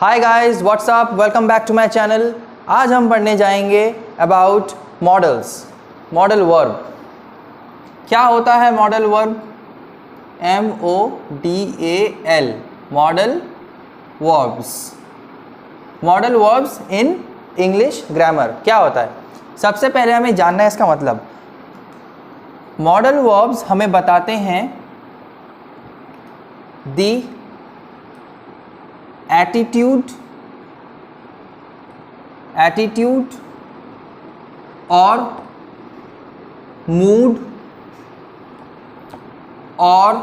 Hi guys, what's up, welcome back to my channel. आज हम पढ़ने जाएंगे अबाउट मॉडल्स, मॉडल वर्ब। क्या होता है modal verb? MODAL, modal verbs. Modal verbs in English grammar क्या होता है? सबसे पहले हमें जानना है इसका मतलब। मॉडल वर्ब्स हमें बताते हैं दी एटीट्यूड और मूड और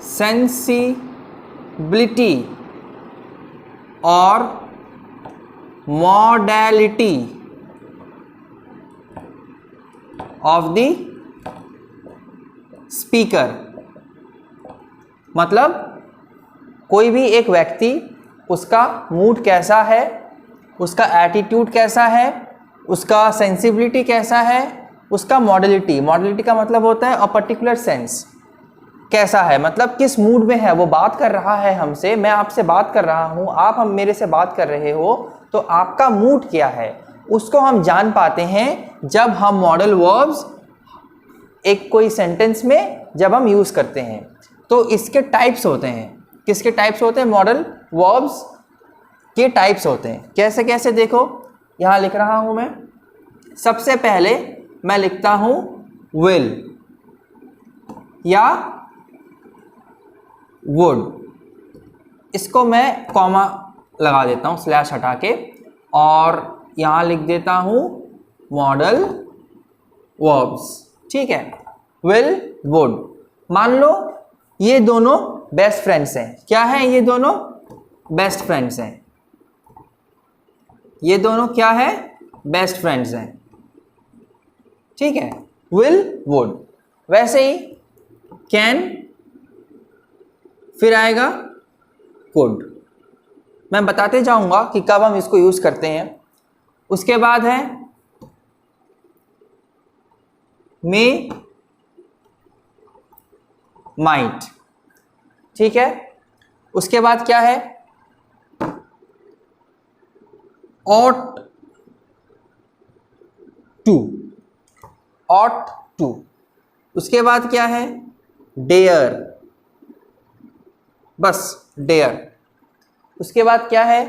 सेंसिबिलिटी और मॉडलिटी ऑफ द स्पीकर। मतलब कोई भी एक व्यक्ति, उसका मूड कैसा है, उसका एटीट्यूड कैसा है, उसका सेंसिबिलिटी कैसा है, उसका मॉडलिटी का मतलब होता है अ पर्टिकुलर सेंस, कैसा है, मतलब किस मूड में है, वो बात कर रहा है हमसे, मैं आपसे बात कर रहा हूँ, आप हम मेरे से बात कर रहे हो, तो आपका मूड क्या है, उसको हम जान पाते हैं जब हम मॉडल वर्ब्स एक कोई सेंटेंस में जब हम यूज़ करते हैं। तो इसके टाइप्स होते हैं। किसके टाइप्स होते हैं? मॉडल वर्ब्स के टाइप्स होते हैं। कैसे कैसे देखो, यहाँ लिख रहा हूँ मैं। सबसे पहले मैं लिखता हूँ विल या वुड। इसको मैं कॉमा लगा देता हूँ, स्लैश हटा के, और यहाँ लिख देता हूँ मॉडल वर्ब्स। ठीक है, विल वुड। मान लो ये दोनों बेस्ट फ्रेंड्स हैं। क्या है? ये दोनों बेस्ट फ्रेंड्स हैं। ये दोनों क्या है? बेस्ट फ्रेंड्स हैं। ठीक है, विल वुड। वैसे ही कैन, फिर आएगा कुड। मैं बताते जाऊंगा कि कब हम इसको यूज करते हैं। उसके बाद है मे, माइट। ठीक है, उसके बाद क्या है? ought to। उसके बाद क्या है? डेयर, बस डेयर। उसके बाद क्या है?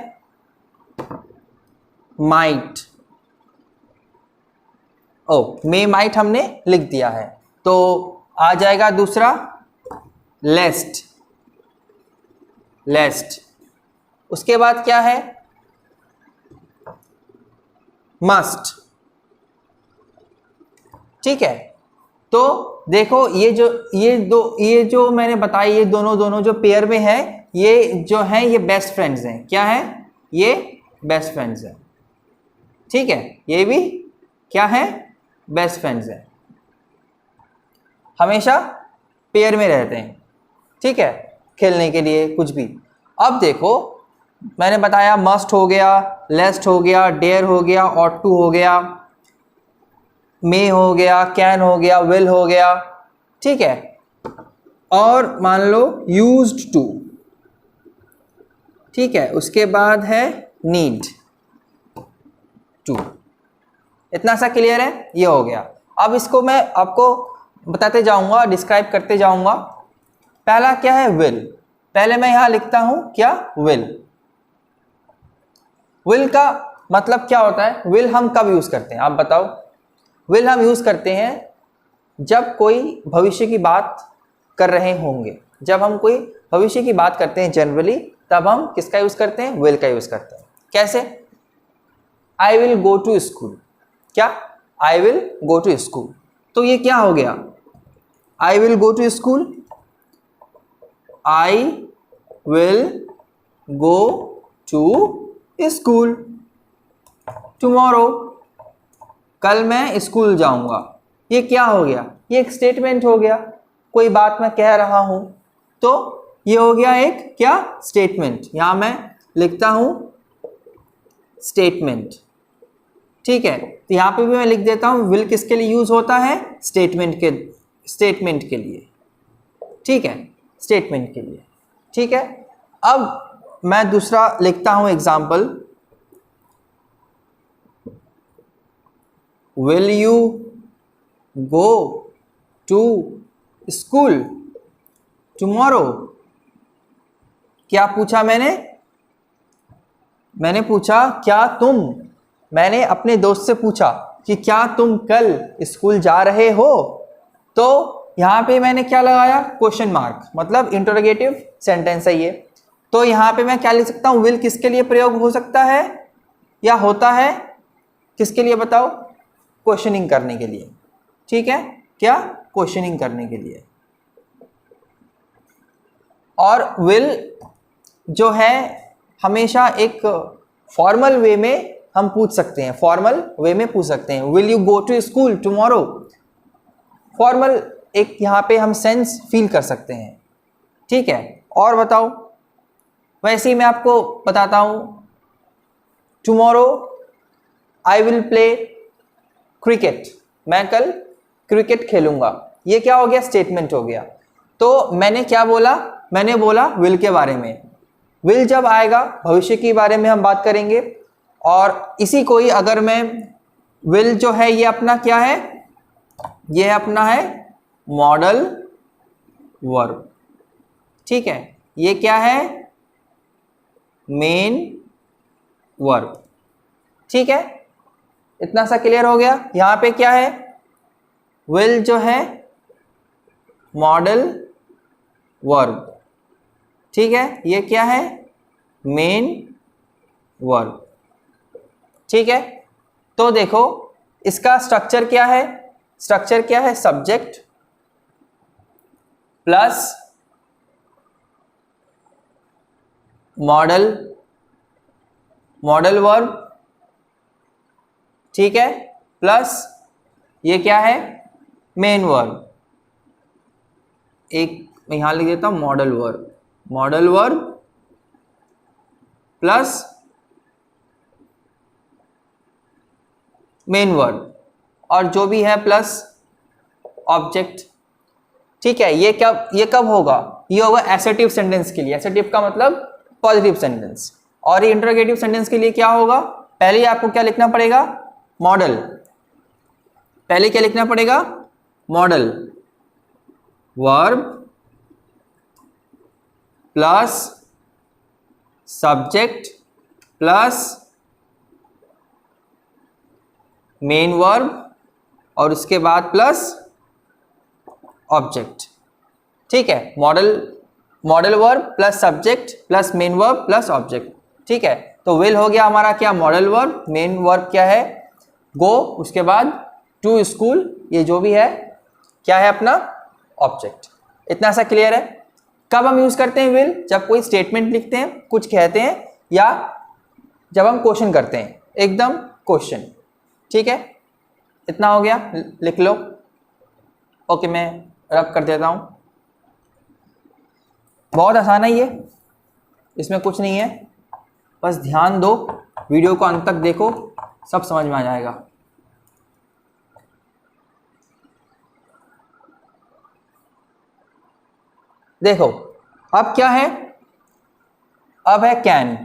माइट। मे माइट हमने लिख दिया है, तो आ जाएगा दूसरा लेस्ट। उसके बाद क्या है? मस्ट। ठीक है, तो देखो ये जो मैंने बताया, ये दोनों जो पेयर में है, ये जो है ये बेस्ट फ्रेंड्स हैं। क्या है? ये बेस्ट फ्रेंड्स हैं। ठीक है, ये भी क्या है? बेस्ट फ्रेंड्स हैं। हमेशा पेयर में रहते हैं। ठीक है, खेलने के लिए कुछ भी। अब देखो, मैंने बताया मस्ट हो गया, लेस्ट हो गया, डेयर हो गया, ऑट टू हो गया, मे हो गया, कैन हो गया, विल हो गया। ठीक है, और मान लो यूज्ड टू। ठीक है, उसके बाद है नीड टू। इतना सा क्लियर है? ये हो गया। अब इसको मैं आपको बताते जाऊंगा, डिस्क्राइब करते जाऊंगा। पहला क्या है? विल। पहले मैं यहां लिखता हूं क्या? विल। विल का मतलब क्या होता है? विल हम कब यूज करते हैं, आप बताओ? विल हम यूज करते हैं जब कोई भविष्य की बात कर रहे होंगे। जब हम कोई भविष्य की बात करते हैं जनरली, तब हम किसका यूज करते हैं? विल का यूज करते हैं। कैसे? I will go to school. क्या? I will go to school. तो ये क्या हो गया? I will go to school. I will go to school tomorrow. कल मैं स्कूल जाऊंगा। ये क्या हो गया? ये एक स्टेटमेंट हो गया। कोई बात मैं कह रहा हूं, तो ये हो गया एक क्या? स्टेटमेंट। यहां मैं लिखता हूं स्टेटमेंट। ठीक है, तो यहां पे भी मैं लिख देता हूं विल किसके लिए यूज होता है? स्टेटमेंट के लिए। ठीक है, स्टेटमेंट के लिए। ठीक है, अब मैं दूसरा लिखता हूं example, will you go to school tomorrow. क्या पूछा मैंने पूछा क्या तुम, मैंने अपने दोस्त से पूछा कि क्या तुम कल स्कूल जा रहे हो। तो यहाँ पे मैंने क्या लगाया, क्वेश्चन मार्क, मतलब इंटरोगेटिव सेंटेंस है ये। तो यहाँ पे मैं क्या लिख सकता हूँ, विल किसके लिए प्रयोग हो सकता है या होता है, किसके लिए बताओ, क्वेश्चनिंग करने के लिए। ठीक है, क्या, क्वेश्चनिंग करने के लिए। और विल जो है हमेशा एक फॉर्मल वे में हम पूछ सकते हैं, फॉर्मल वे में पूछ सकते हैं, will you go to school tomorrow. Formal एक यहाँ पे हम सेंस फील कर सकते हैं। ठीक है, और बताओ, वैसे ही मैं आपको बताता हूँ, tomorrow I will play cricket, मैं कल क्रिकेट खेलूंगा। ये क्या हो गया, स्टेटमेंट हो गया। तो मैंने क्या बोला, मैंने बोला विल के बारे में। विल जब आएगा भविष्य के बारे में हम बात करेंगे। और इसी को ही अगर मैं, विल जो है ये अपना क्या है, ये अपना है मॉडल वर्ब। ठीक है, ये क्या है, मेन वर्ब। ठीक है, इतना सा क्लियर हो गया। यहां पे क्या है, विल जो है मॉडल वर्ब। ठीक है, ये क्या है, मेन वर्ब। ठीक है, तो देखो इसका स्ट्रक्चर क्या है, स्ट्रक्चर क्या है, सब्जेक्ट प्लस मॉडल वर्ब। ठीक है, प्लस ये क्या है, मेन वर्ब। एक मैं यहां लिख देता हूं modal verb plus main verb, और जो भी है प्लस ऑब्जेक्ट। ठीक है, ये कब होगा, ये होगा एसर्टिव सेंटेंस के लिए। एसर्टिव का मतलब पॉजिटिव सेंटेंस। और ये इंटरोगेटिव सेंटेंस के लिए क्या होगा, पहले आपको क्या लिखना पड़ेगा, मॉडल। पहले क्या लिखना पड़ेगा, modal verb plus subject plus main verb, और उसके बाद प्लस ऑब्जेक्ट। ठीक है, modal verb plus subject plus main verb plus object. ठीक है, तो विल हो गया हमारा क्या, मॉडल वर्ब, मेन वर्ब क्या है, गो, उसके बाद टू स्कूल, ये जो भी है क्या है अपना ऑब्जेक्ट। इतना सा क्लियर है। कब हम यूज करते हैं विल, जब कोई स्टेटमेंट लिखते हैं, कुछ कहते हैं, या जब हम क्वेश्चन करते हैं, एकदम क्वेश्चन। ठीक है, इतना हो गया, लिख लो। ओके, मैं रब कर देता हूं। बहुत आसान है ये, इसमें कुछ नहीं है, बस ध्यान दो, वीडियो को अंत तक देखो, सब समझ में आ जाएगा। देखो अब क्या है, अब है कैन।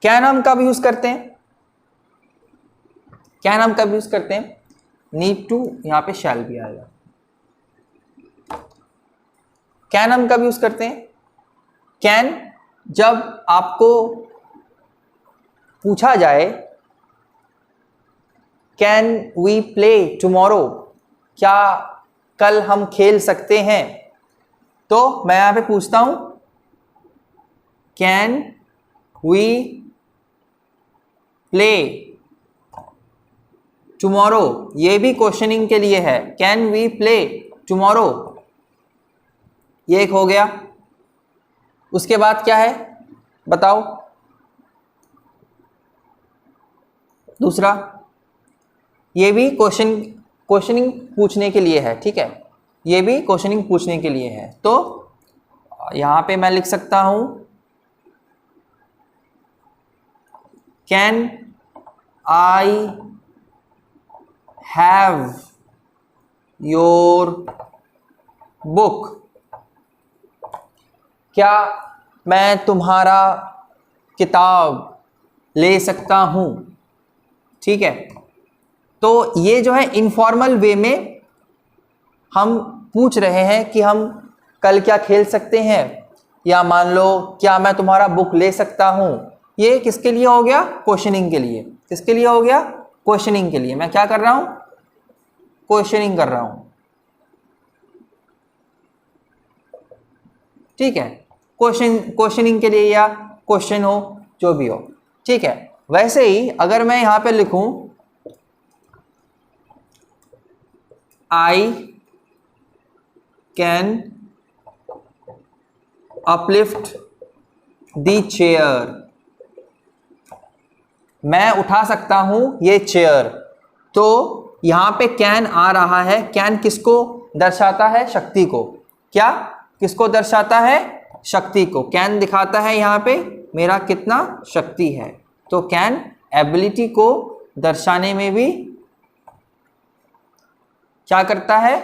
कैन हम कब यूज करते हैं, कैन हम कब यूज करते हैं, नीड टू, यहां पे शैल भी आएगा। कैन हम कब यूज करते हैं, कैन जब आपको पूछा जाए कैन वी प्ले टुमारो, क्या कल हम खेल सकते हैं, तो मैं यहां पे पूछता हूं कैन वी प्ले टुमारो, ये भी क्वेश्चनिंग के लिए है, कैन वी प्ले टुमारो, ये एक हो गया। उसके बाद क्या है बताओ, दूसरा, ये भी क्वेश्चनिंग पूछने के लिए है। ठीक है, ये भी क्वेश्चनिंग पूछने के लिए है। तो यहां पे मैं लिख सकता हूं can I have your book, क्या मैं तुम्हारा किताब ले सकता हूं? ठीक है, तो ये जो है इनफॉर्मल वे में हम पूछ रहे हैं कि हम कल क्या खेल सकते हैं, या मान लो क्या मैं तुम्हारा बुक ले सकता हूं। ये किसके लिए हो गया? क्वेश्चनिंग के लिए। किसके लिए हो गया? क्वेश्चनिंग के लिए। मैं क्या कर रहा हूं? क्वेश्चनिंग कर रहा हूं। ठीक है, क्वेश्चनिंग के लिए, या क्वेश्चन हो, जो भी हो। ठीक है, वैसे ही अगर मैं यहां पे लिखूं I can uplift the chair, मैं उठा सकता हूं ये चेयर। तो यहां पे कैन आ रहा है। कैन किसको दर्शाता है? शक्ति को। क्या किसको दर्शाता है? शक्ति को। कैन दिखाता है यहां पे मेरा कितना शक्ति है। तो कैन एबिलिटी को दर्शाने में भी क्या करता है?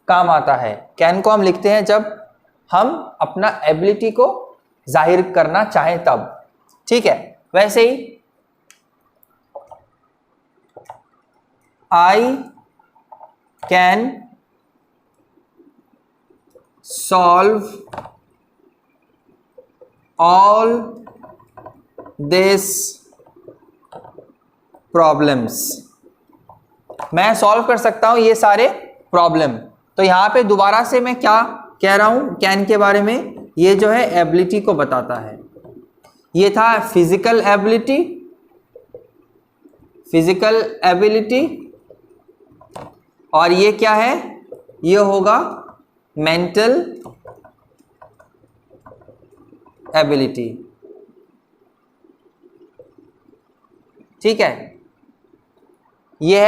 काम आता है। कैन को हम लिखते हैं जब हम अपना एबिलिटी को जाहिर करना चाहें तब। ठीक है, वैसे ही I can solve all these problems, मैं सॉल्व कर सकता हूं ये सारे प्रॉब्लम। तो यहां पे दोबारा से मैं क्या कह रहा हूं कैन के बारे में? ये जो है एबिलिटी को बताता है। ये था फिजिकल एबिलिटी, फिजिकल एबिलिटी, और ये क्या है? ये होगा मेंटल एबिलिटी। ठीक है, ये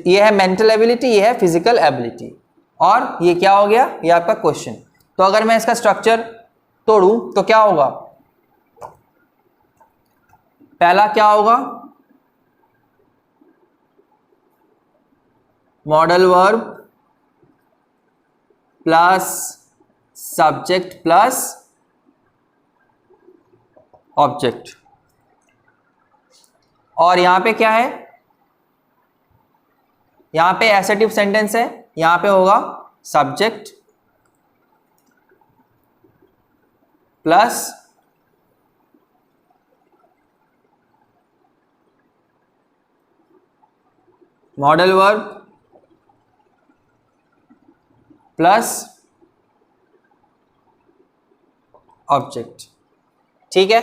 है मेंटल एबिलिटी, ये है फिजिकल एबिलिटी, और ये क्या हो गया? ये आपका क्वेश्चन। तो अगर मैं इसका स्ट्रक्चर तोड़ूं तो क्या होगा? पहला क्या होगा? Modal verb plus subject plus object, और यहां पे क्या है? यहां पे एसेटिव सेंटेंस है। यहां पे होगा subject plus modal verb plus object. ठीक है,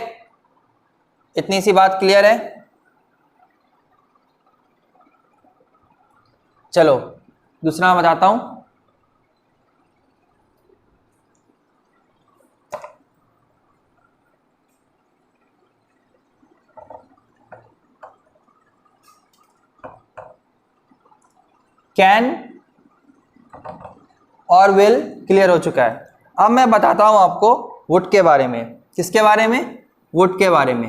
इतनी सी बात क्लियर है? चलो दूसरा बताता हूं। कैन और विल क्लियर हो चुका है। अब मैं बताता हूं आपको वुड के बारे में। किसके बारे में? वुड के बारे में।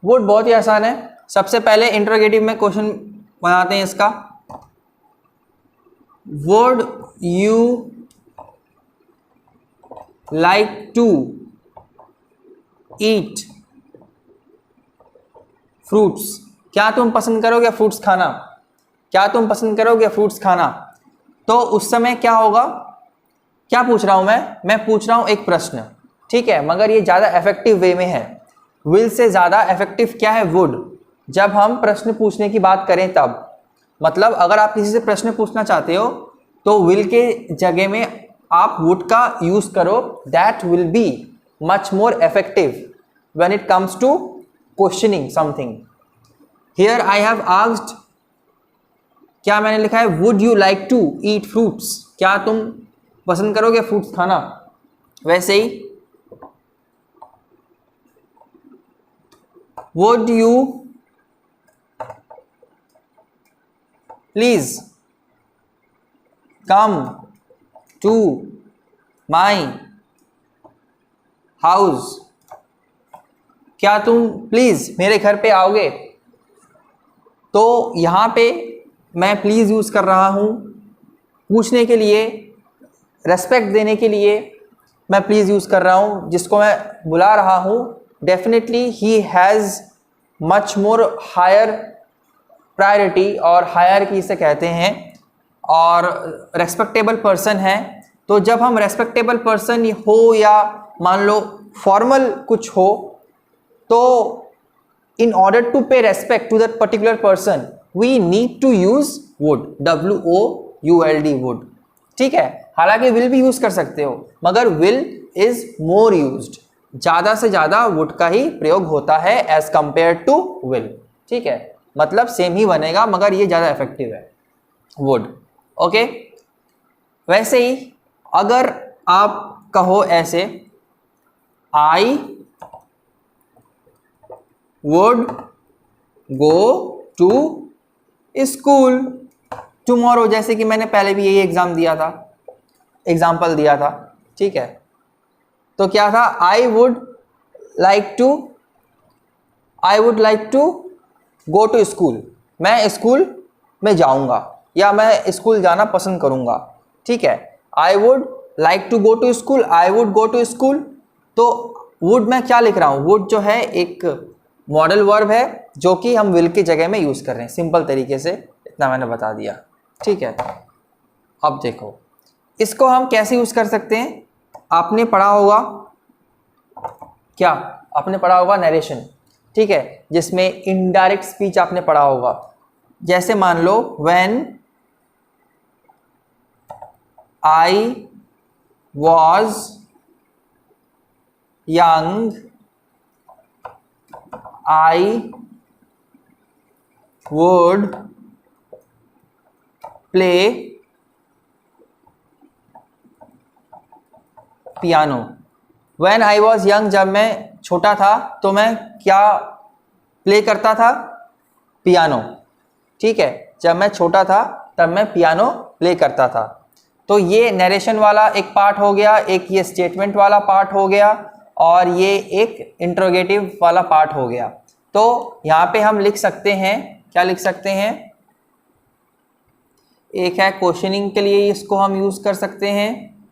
वुड बहुत ही आसान है। सबसे पहले इंटरोगेटिव में क्वेश्चन बनाते हैं इसका। Would you like to eat fruits, क्या तुम पसंद करोगे फ्रूट्स खाना? क्या तुम पसंद करोगे फ्रूट्स खाना? तो उस समय क्या होगा? क्या पूछ रहा हूं मैं पूछ रहा हूं एक प्रश्न। ठीक है, मगर ये ज्यादा इफेक्टिव वे में है। विल से ज्यादा इफेक्टिव क्या है? वुड। जब हम प्रश्न पूछने की बात करें तब, मतलब अगर आप किसी से प्रश्न पूछना चाहते हो तो विल के जगह में आप वुड का यूज करो। That will be much more effective when it comes to questioning something. Here I have asked, क्या मैंने लिखा है? Would you like to eat fruits, क्या तुम पसंद करोगे फ्रूट्स खाना? वैसे ही would you please come to my house, क्या तुम प्लीज मेरे घर पे आओगे? तो यहां पे मैं प्लीज यूज कर रहा हूं पूछने के लिए, रेस्पेक्ट देने के लिए मैं प्लीज़ यूज़ कर रहा हूँ, जिसको मैं बुला रहा हूँ, definitely he has much more higher priority, और हायर की इसे कहते हैं, और रेस्पेक्टेबल पर्सन है। तो जब हम रेस्पेक्टेबल पर्सन हो या मान लो फॉर्मल कुछ हो, तो in order to pay respect to that particular person we need to use would, would, would, ठीक है। हालांकि will भी यूज कर सकते हो, मगर will is more used, ज्यादा से ज्यादा would का ही प्रयोग होता है as compared to will, ठीक है। मतलब सेम ही बनेगा मगर ये ज्यादा इफेक्टिव है would, ओके। वैसे ही अगर आप कहो ऐसे, I would go to school tomorrow, जैसे कि मैंने पहले भी यही एग्जाम्पल दिया था, ठीक है। तो क्या था, I would like to go to school, मैं स्कूल में जाऊंगा या मैं स्कूल जाना पसंद करूंगा, ठीक है। I would like to go to school, I would go to school। तो would मैं क्या लिख रहा हूं, would जो है एक मॉडल वर्ब है जो कि हम विल की जगह में यूज कर रहे हैं, सिंपल तरीके से इतना मैंने बता दिया, ठीक है। अब देखो इसको हम कैसे यूज कर सकते हैं। आपने पढ़ा होगा, क्या आपने पढ़ा होगा नरेशन, ठीक है, जिसमें इनडायरेक्ट स्पीच आपने पढ़ा होगा। जैसे मान लो when I was young I would play piano। When I was young, जब मैं छोटा था तो मैं क्या प्ले करता था, पियानो, ठीक है। जब मैं छोटा था तब मैं पियानो प्ले करता था। तो ये नरेशन वाला एक पार्ट हो गया, एक ये स्टेटमेंट वाला पार्ट हो गया, और ये एक इंट्रोगेटिव वाला पार्ट हो गया। तो यहाँ पे हम लिख सकते हैं, क्या लिख सकते हैं, एक है क्वेश्चनिंग के लिए इसको हम यूज़ कर सकते हैं,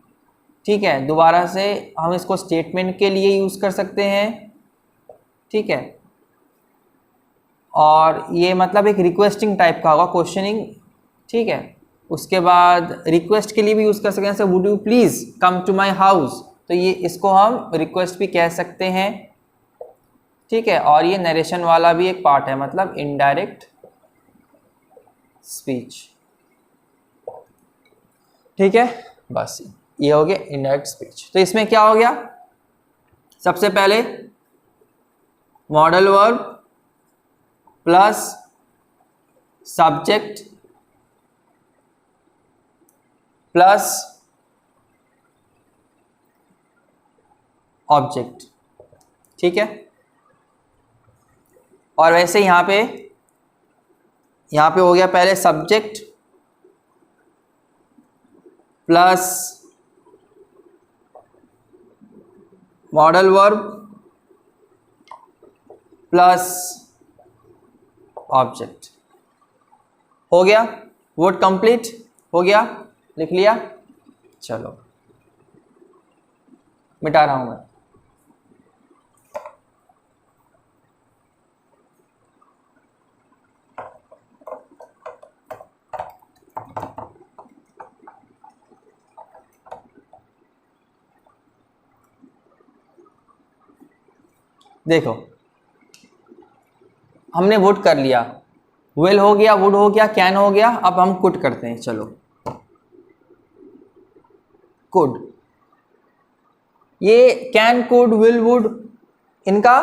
ठीक है। दोबारा से हम इसको स्टेटमेंट के लिए यूज़ कर सकते हैं, ठीक है। और ये मतलब एक रिक्वेस्टिंग टाइप का होगा क्वेश्चनिंग, ठीक है। उसके बाद रिक्वेस्ट के लिए भी यूज़ कर सकते हैं, जैसे would you please come to my house, तो ये इसको हम रिक्वेस्ट भी कह सकते हैं, ठीक है। और ये नरेशन वाला भी एक पार्ट है, मतलब इनडायरेक्ट स्पीच, ठीक है। बस ये हो गया इनडायरेक्ट स्पीच। तो इसमें क्या हो गया, सबसे पहले modal verb plus subject plus object, ठीक है। और वैसे यहाँ पे हो गया पहले subject plus modal verb plus object, हो गया। वर्ड कंप्लीट हो गया, लिख लिया। चलो मिटा रहा हूं मैं। देखो हमने वुड कर लिया, विल हो गया, वुड हो गया, कैन हो गया। अब हम कुड करते हैं। चलो कुड, ये कैन, कुड, विल, वुड, इनका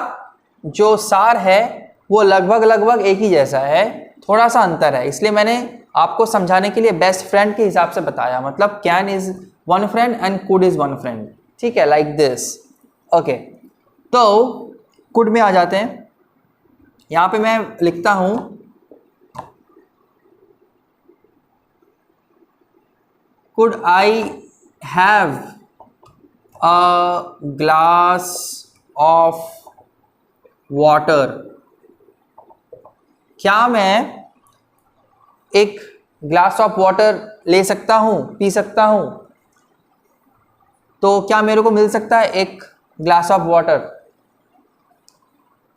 जो सार है वो लगभग एक ही जैसा है, थोड़ा सा अंतर है। इसलिए मैंने आपको समझाने के लिए बेस्ट फ्रेंड के हिसाब से बताया, मतलब can is one friend and could is one friend, ठीक है, लाइक दिस। ओके, तो कुड में आ जाते हैं। यहां पे मैं लिखता हूं could I have a glass of water, क्या मैं एक ग्लास ऑफ वाटर ले सकता हूँ, पी सकता हूँ, तो क्या मेरे को मिल सकता है एक ग्लास ऑफ वाटर?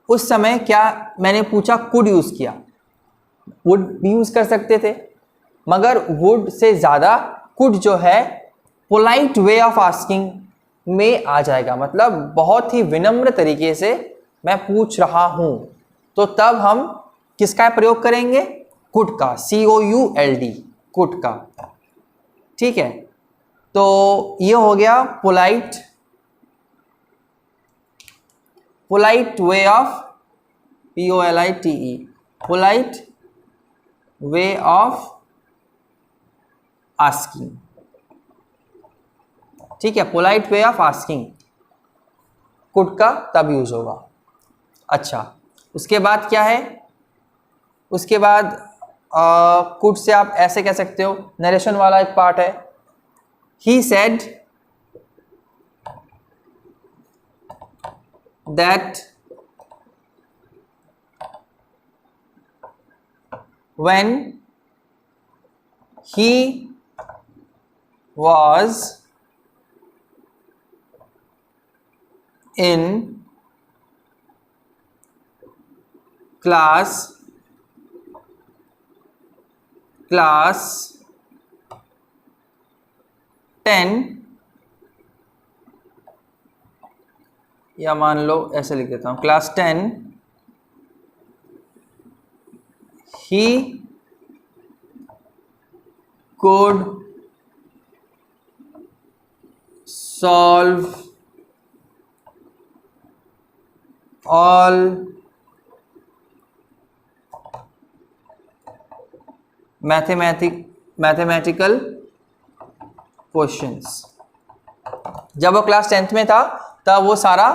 उस समय क्या मैंने पूछा, कुड यूज किया, वुड भी यूज कर सकते थे, मगर वुड से ज़्यादा कुड जो है पोलाइट वे ऑफ आस्किंग में आ जाएगा, मतलब बहुत ही विनम्र तरीके से मैं पूछ रहा हूं, तो तब हम किसका प्रयोग करेंगे? कुड का, COULD, कुड का। ठीक है, तो ये हो गया polite way of POLITE, polite way of asking. ठीक है, polite way of asking could का तब यूज होगा। अच्छा, उसके बाद क्या है? उसके बाद कुड से आप ऐसे कह सकते हो, नरेशन वाला एक पार्ट है, he said that when he was in class 10, या मान लो ऐसे लिख देता हूँ, class 10, he could solve all mathematical questions. जब वो क्लास 10th में था तब वो सारा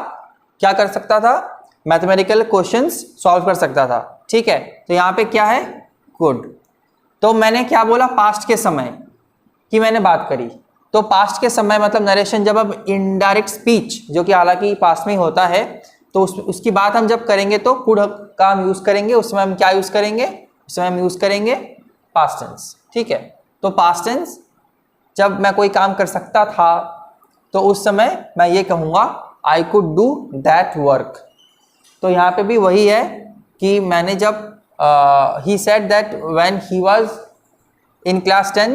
क्या कर सकता था? मैथमेटिकल क्वेश्चंस सॉल्व कर सकता था। ठीक है, तो यहाँ पे क्या है? गुड। तो मैंने क्या बोला? पास्ट के समय की मैंने बात करी। तो पास्ट के समय मतलब नरेशन, जब अब इनडायरेक्ट स्पीच जो कि हालांकि पास्ट में ही होता है, तो उसकी बात हम जब करेंगे तो कुड का हम यूज करेंगे। उस समय हम क्या यूज करेंगे? उस समय हम यूज करेंगे पास्ट टेंस। ठीक है, तो पास्ट टेंस जब मैं कोई काम कर सकता था तो उस समय मैं ये कहूँगा I could do that work. तो यहाँ पे भी वही है कि मैंने जब he said that when he was in class 10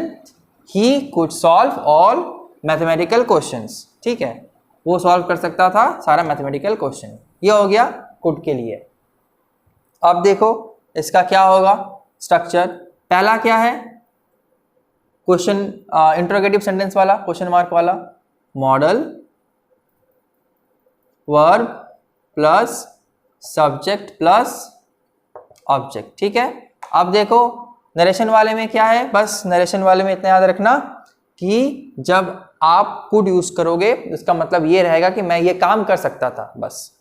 he could solve all mathematical questions. ठीक है, वो सॉल्व कर सकता था सारा मैथमेटिकल क्वेश्चन। ये हो गया कुड के लिए। अब देखो इसका क्या होगा स्ट्रक्चर। पहला क्या है? क्वेश्चन इंट्रोगेटिव सेंटेंस वाला, क्वेश्चन मार्क वाला, model, verb plus subject plus object. ठीक है, अब देखो नरेशन वाले में क्या है? बस नरेशन वाले में इतना याद रखना कि जब आप कुड यूज करोगे इसका मतलब ये रहेगा कि मैं ये काम कर सकता था, बस।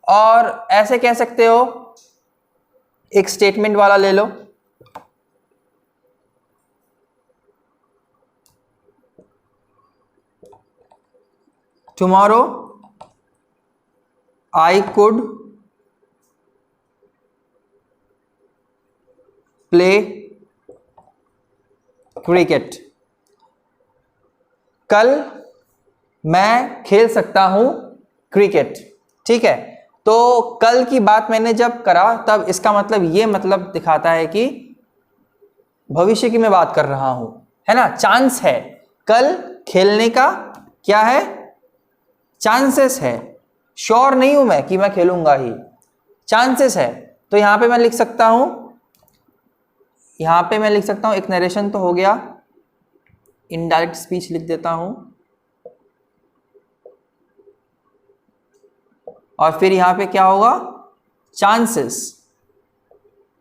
और ऐसे कह सकते हो, एक स्टेटमेंट वाला ले लो, tomorrow I could play cricket. कल मैं खेल सकता हूं क्रिकेट। ठीक है, तो कल की बात मैंने जब करा तब इसका मतलब ये मतलब दिखाता है कि भविष्य की मैं बात कर रहा हूं, है ना। चांस है, कल खेलने का क्या है? चांसेस है। श्योर नहीं हूं मैं कि मैं खेलूंगा ही, चांसेस है। तो यहां पे मैं लिख सकता हूं, एक नरेशन तो हो गया, इनडायरेक्ट स्पीच लिख देता हूं, और फिर यहां पे क्या होगा? चांसेस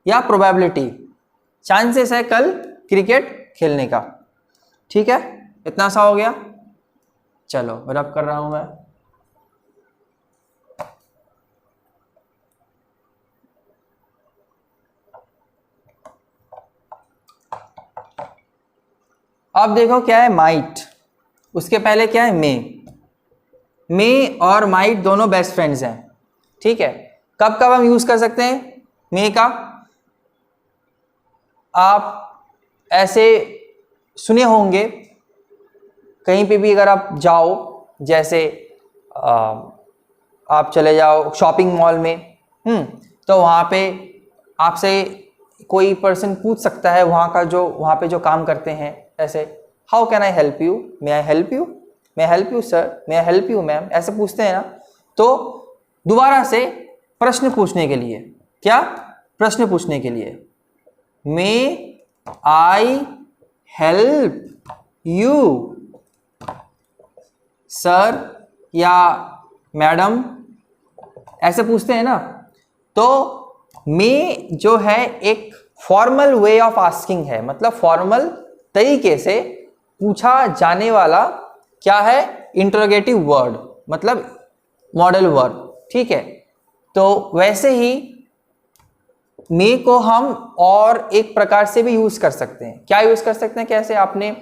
या प्रोबेबिलिटी। चांसेस है कल क्रिकेट खेलने का। ठीक है, इतना सा हो गया। चलो रब कर रहा हूं मैं। अब देखो क्या है? माइट। उसके पहले क्या है? मे और माइट दोनों बेस्ट फ्रेंड्स हैं। ठीक है, कब कब हम यूज कर सकते हैं मे का? आप ऐसे सुने होंगे, कहीं पे भी अगर आप जाओ, जैसे आप चले जाओ शॉपिंग मॉल में, तो वहाँ पे आपसे कोई पर्सन पूछ सकता है, वहाँ पे जो काम करते हैं, ऐसे how can I help you, may I help you, may I help you sir, may I help you ma'am, ऐसे पूछते हैं ना। तो दोबारा से प्रश्न पूछने के लिए, क्या प्रश्न पूछने के लिए, मे आई हेल्प यू सर या मैडम, ऐसे पूछते हैं ना। तो मे जो है एक फॉर्मल वे ऑफ आस्किंग है, मतलब फॉर्मल तरीके से पूछा जाने वाला क्या है, इंटरोगेटिव वर्ड, मतलब मॉडल वर्ड, ठीक है। तो वैसे ही मे को हम और एक प्रकार से भी यूज कर सकते हैं। क्या यूज कर सकते हैं, कैसे? आपने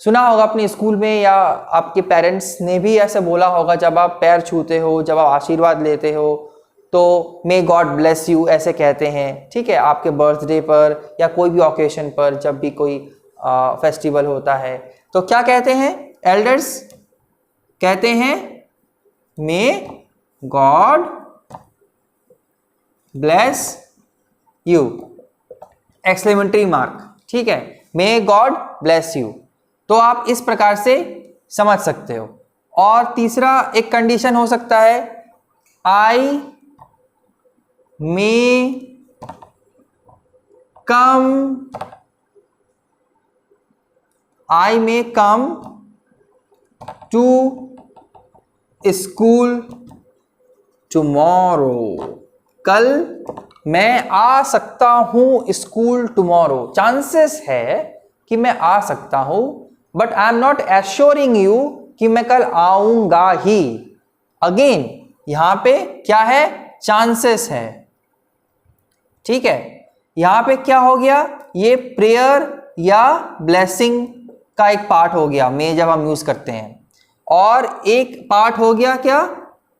सुना होगा अपने स्कूल में, या आपके पेरेंट्स ने भी ऐसे बोला होगा, जब आप पैर छूते हो, जब आप आशीर्वाद लेते हो, तो मे गॉड ब्लेस यू ऐसे कहते हैं, ठीक है। आपके बर्थडे पर या कोई भी ओकेशन पर, जब भी कोई फेस्टिवल होता है, तो क्या कहते हैं एल्डर्स? कहते हैं may God bless you, exclamatory mark, ठीक है, मे गॉड ब्लेस यू। तो आप इस प्रकार से समझ सकते हो। और तीसरा एक कंडीशन हो सकता है, आई मे कम, आई मे कम टू स्कूल टुमारो, कल मैं आ सकता हूं स्कूल टुमारो। चांसेस है कि मैं आ सकता हूं, but I am not assuring you कि मैं कल आऊंगा ही। अगेन यहां पे क्या है, चांसेस है, ठीक है। यहां पे क्या हो गया, ये प्रेयर या ब्लेसिंग का एक पार्ट हो गया मे जब हम यूज करते हैं, और एक पार्ट हो गया क्या,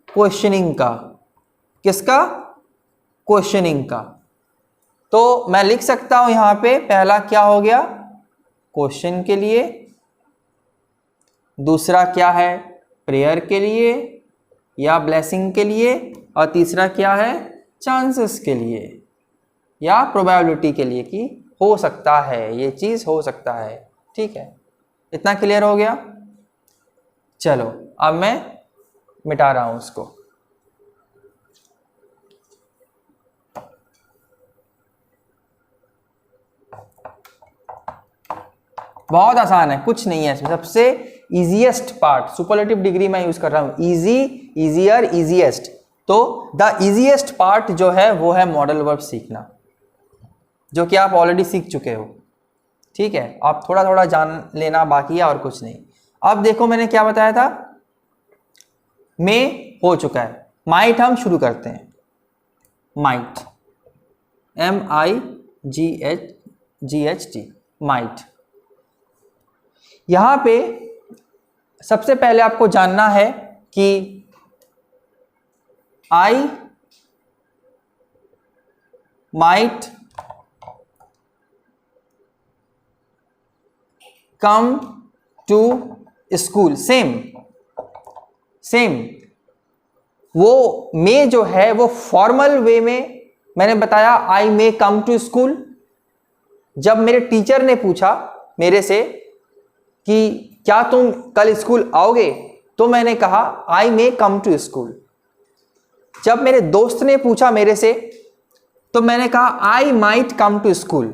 क्वेश्चनिंग का। किसका? क्वेश्चनिंग का। तो मैं लिख सकता हूं यहां पे, पहला क्या हो गया, क्वेश्चन के लिए, दूसरा क्या है, प्रेयर के लिए या ब्लेसिंग के लिए, और तीसरा क्या है, चांसेस के लिए या प्रोबेबिलिटी के लिए कि हो सकता है, ये चीज हो सकता है, ठीक है। इतना क्लियर हो गया? चलो अब मैं मिटा रहा हूं उसको। बहुत आसान है, कुछ नहीं है इसमें। सबसे इजीएस्ट पार्ट, सुपरलेटिव डिग्री मैं यूज कर रहा हूं, इजी, इजियर, इजीएस्ट। तो द इजीएस्ट पार्ट जो है वो है मॉडल वर्ब सीखना, जो कि आप ऑलरेडी सीख चुके हो, ठीक है। आप थोड़ा थोड़ा जान लेना बाकी है और कुछ नहीं। अब देखो मैंने क्या बताया था, में हो चुका है, माइट हम शुरू करते हैं। Might, MIGHT, might. यहां पे सबसे पहले आपको जानना है कि I might come to school. Same वो मे जो है वो फॉर्मल वे में मैंने बताया, आई मे कम टू स्कूल। जब मेरे टीचर ने पूछा मेरे से कि क्या तुम कल स्कूल आओगे, तो मैंने कहा आई मे कम टू स्कूल। जब मेरे दोस्त ने पूछा मेरे से, तो मैंने कहा I might come to school,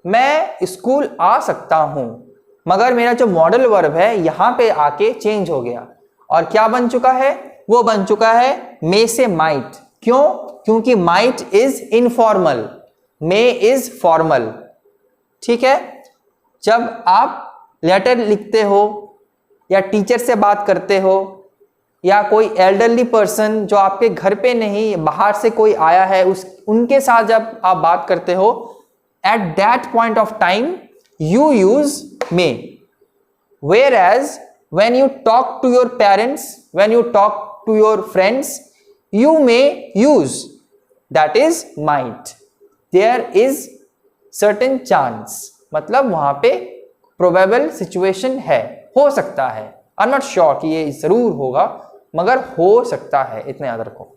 मैं स्कूल आ सकता हूं। मगर मेरा जो मॉडल वर्ब है यहां पे आके चेंज हो गया, और क्या बन चुका है, वो बन चुका है मे से माइट। क्यों? क्योंकि might is informal, may is formal, ठीक है। जब आप लेटर लिखते हो या टीचर से बात करते हो, या कोई एल्डरली पर्सन जो आपके घर पे नहीं, बाहर से कोई आया है, उनके साथ जब आप बात करते हो, at that point of time you use may. Whereas when you talk to your parents, when you talk to your friends, you may use, that is might. There is certain chance, मतलब वहां पे probable situation है, हो सकता है। I am not sure कि ये जरूर होगा, मगर हो सकता है, इतना याद रखो।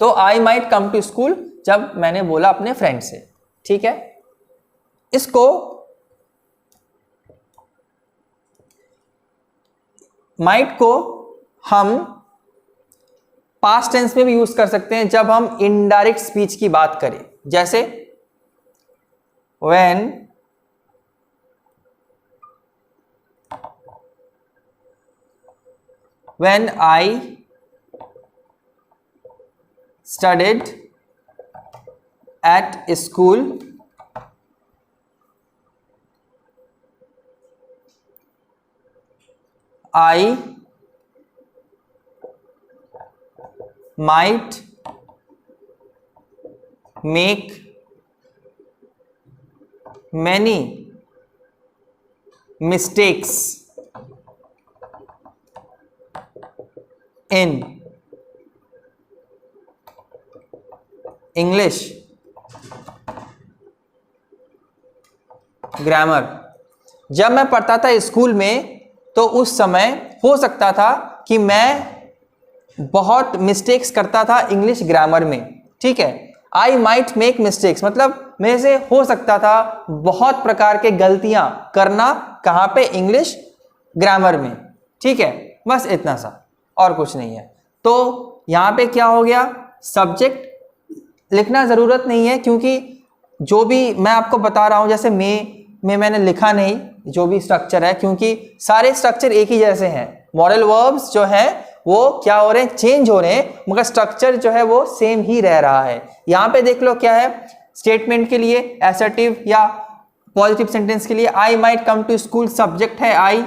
तो I might come to school जब मैंने बोला अपने फ्रेंड से, ठीक है। इसको माइट को हम पास्ट टेंस में भी यूज कर सकते हैं जब हम इनडायरेक्ट स्पीच की बात करें, जैसे when I studied at school, I might make many mistakes in English grammar. जब मैं पढ़ता था स्कूल में तो उस समय हो सकता था कि मैं बहुत मिस्टेक्स करता था इंग्लिश ग्रामर में, ठीक है। आई माइट मेक मिस्टेक्स मतलब मेरे से हो सकता था बहुत प्रकार के गलतियां करना, कहां पे, इंग्लिश ग्रामर में, ठीक है। बस इतना सा, और कुछ नहीं है। तो यहां पे क्या हो गया, सब्जेक्ट लिखना जरूरत नहीं है, क्योंकि जो भी मैं आपको बता रहा हूं, जैसे में मैंने लिखा नहीं जो भी स्ट्रक्चर है, क्योंकि सारे स्ट्रक्चर एक ही जैसे हैं। मॉडल वर्ब्स जो है वो क्या हो रहे हैं, चेंज हो रहे हैं, मगर स्ट्रक्चर जो है वो सेम ही रह रहा है। यहां पे देख लो क्या है, स्टेटमेंट के लिए एसर्टिव या पॉजिटिव सेंटेंस के लिए I might come to school, subject है आई,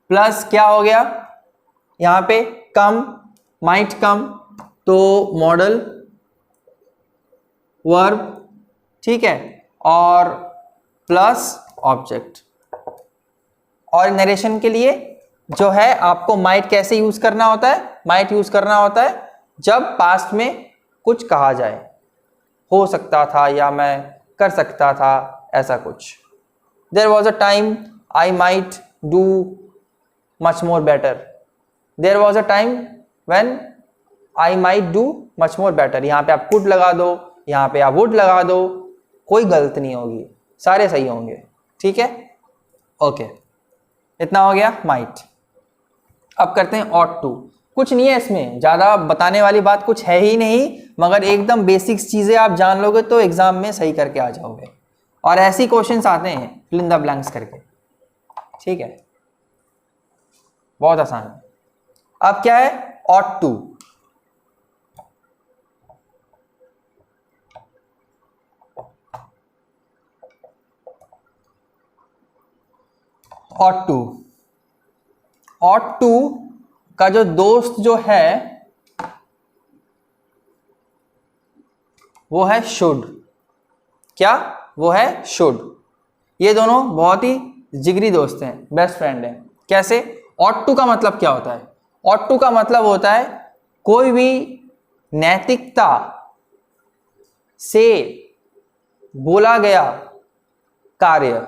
प्लस क्या हो गया यहां पे, कम, माइट कम, तो मॉडल वर्ब, ठीक है, और प्लस ऑब्जेक्ट। और नरेशन के लिए जो है आपको माइट कैसे यूज करना होता है, माइट यूज करना होता है जब पास्ट में कुछ कहा जाए, हो सकता था या मैं कर सकता था, ऐसा कुछ। There was a time I might do much more better, there was a time when I might do much more better. यहाँ पे आप कुड लगा दो, यहाँ पे आप वुड लगा दो, कोई गलत नहीं होगी, सारे सही होंगे, ठीक है। ओके, इतना हो गया माइट। अब करते हैं ऑट टू। कुछ नहीं है इसमें, ज़्यादा बताने वाली बात कुछ है ही नहीं, मगर एकदम बेसिक्स चीज़ें आप जान लोगे तो एग्जाम में सही करके आ जाओगे। और ऐसे क्वेश्चंस आते हैं फिल इन द ब्लैंक्स करके, ठीक है, बहुत आसान है। अब क्या है, ought to. Ought to, ought to का जो दोस्त जो है वो है शुड। क्या, वो है शुड। ये दोनों बहुत ही जिगरी दोस्त हैं, बेस्ट फ्रेंड हैं। कैसे, ऑट टू का मतलब क्या होता है, ऑट टू का मतलब होता है कोई भी नैतिकता से बोला गया कार्य,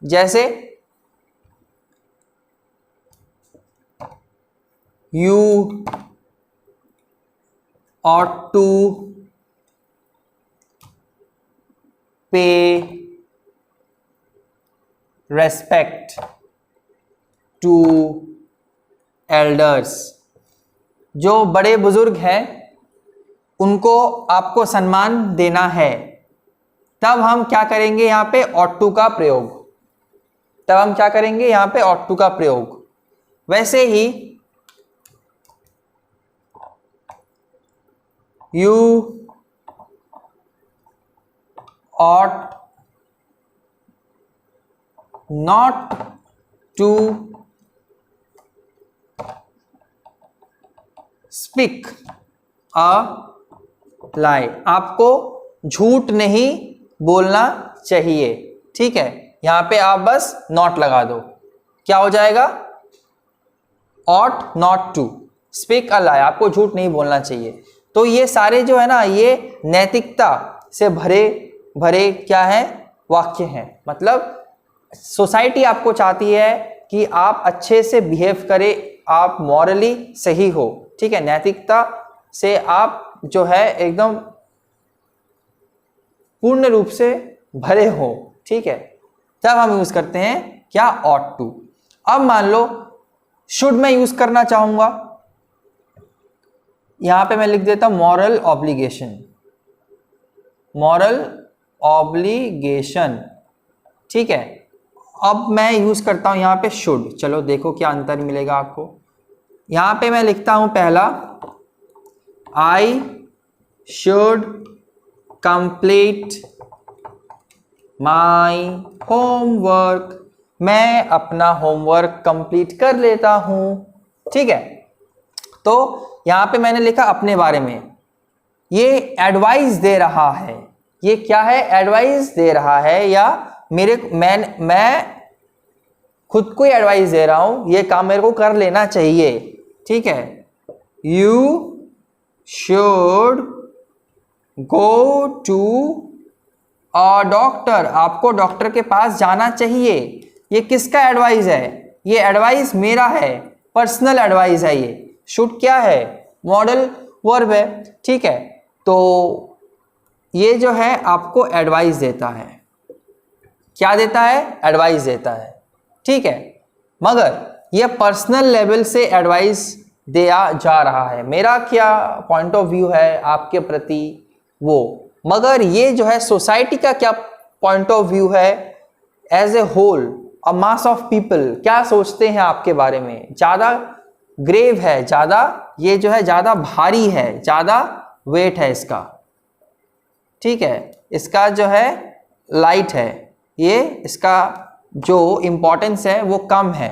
जैसे you ought to pay respect to elders। जो बड़े बुजुर्ग हैं उनको आपको सम्मान देना है। तब हम क्या करेंगे यहाँ पे, ought to का प्रयोग। तब हम क्या करेंगे यहाँ पे, ought to का प्रयोग। वैसे ही you ought not to speak a lie। आपको झूठ नहीं बोलना चाहिए, ठीक है। यहां पे आप बस नॉट लगा दो, क्या हो जाएगा, ought not to speak a lie, आपको झूठ नहीं बोलना चाहिए। तो ये सारे जो है ना, ये नैतिकता से भरे भरे क्या है, वाक्य हैं। मतलब सोसाइटी आपको चाहती है कि आप अच्छे से बिहेव करें, आप मॉरली सही हो, ठीक है, नैतिकता से आप जो है एकदम पूर्ण रूप से भरे हो, ठीक है, तब हम यूज करते हैं क्या, ought to। अब मान लो शुड मैं यूज करना चाहूंगा, यहां पे मैं लिख देता हूं मॉरल ऑब्लिगेशन, मॉरल ऑब्लिगेशन, ठीक है। अब मैं यूज करता हूं यहां पे शुड, चलो देखो क्या अंतर मिलेगा आपको। यहां पे मैं लिखता हूं पहला, I should complete my homework, मैं अपना होमवर्क कंप्लीट कर लेता हूं, ठीक है। तो यहां पे मैंने लिखा अपने बारे में, ये एडवाइस दे रहा है, ये क्या है, एडवाइस दे रहा है, या मैं खुद को ही एडवाइस दे रहा हूं, ये काम मेरे को कर लेना चाहिए, ठीक है। You should go to a doctor, आपको डॉक्टर के पास जाना चाहिए। ये किसका एडवाइस है, ये एडवाइस मेरा है, पर्सनल एडवाइस है। ये शुड क्या है, मॉडल वर्ब है, ठीक है। तो ये जो है आपको एडवाइस देता है, क्या देता है, एडवाइस देता है, ठीक है। मगर ये पर्सनल लेवल से एडवाइस दिया जा रहा है, मेरा क्या पॉइंट ऑफ व्यू है आपके प्रति वो, मगर ये जो है सोसाइटी का क्या पॉइंट ऑफ व्यू है, as a whole a mass of people क्या सोचते हैं आपके बारे में, ज्यादा ग्रेव है, ज्यादा ये जो है ज्यादा भारी है, ज्यादा वेट है इसका, ठीक है, इसका जो है लाइट है, ये इसका जो इम्पोर्टेंस है वो कम है,